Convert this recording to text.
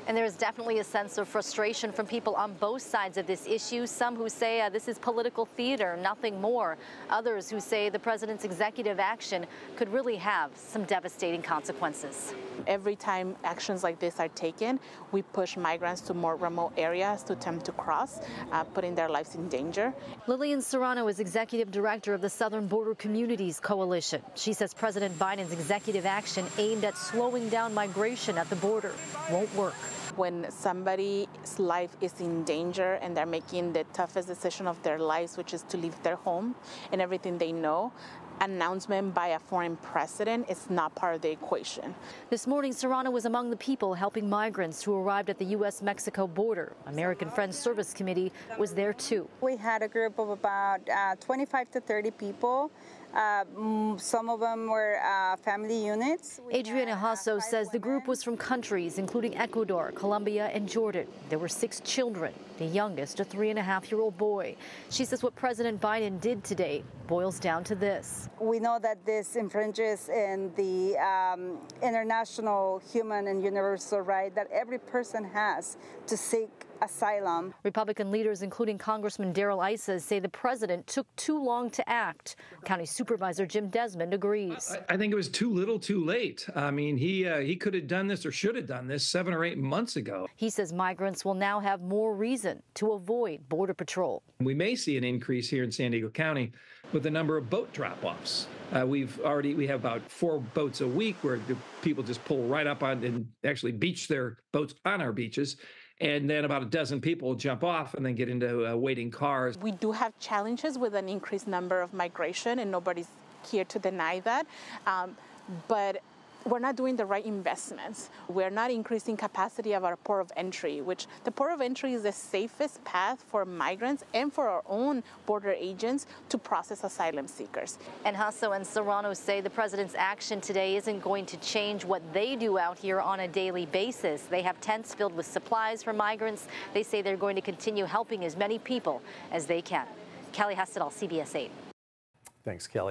And there is definitely a sense of frustration from people on both sides of this issue. Some who say this is political theater, nothing more. Others who say the president's executive action could really have some devastating consequences. Every time actions like this are taken, we push migrants to more remote areas to attempt to cross, putting their lives in danger. Lilian Serrano is executive director of the Southern Border Communities Coalition. She says President Biden's executive action aimed at slowing down migration at the border won't work. When somebody's life is in danger and they're making the toughest decision of their lives, which is to leave their home and everything they know, announcement by a foreign president is not part of the equation. This morning, Serrano was among the people helping migrants who arrived at the U.S.-Mexico border. American Friends Service Committee was there too. We had a group of about 25 to 30 people. Some of them were family units. Adriana Hasso says the group was from countries including Ecuador, Colombia, and Jordan. There were 6 children, the youngest a 3.5-year-old boy. She says what President Biden did today boils down to this. We know that this infringes in the international human and universal right that every person has to seek asylum. Republican leaders, including Congressman Darrell Issa, say the president took too long to act. County Supervisor Jim Desmond agrees. I think it was too little, too late. I mean, he could have done this or should have done this 7 or 8 months ago. He says migrants will now have more reason to avoid Border Patrol. We may see an increase here in San Diego County with the number of boat drop-offs. We have about 4 boats a week where the people just pull right up on and actually beach their boats on our beaches. And then about a dozen people jump off and then get into waiting cars. We do have challenges with an increased number of migration, and nobody's here to deny that. But we're not doing the right investments. We're not increasing capacity of our port of entry, which the port of entry is the safest path for migrants and for our own border agents to process asylum seekers. And Hasso and Serrano say the president's action today isn't going to change what they do out here on a daily basis. They have tents filled with supplies for migrants. They say they're going to continue helping as many people as they can. Kelly Hessedal, CBS 8. Thanks, Kelly.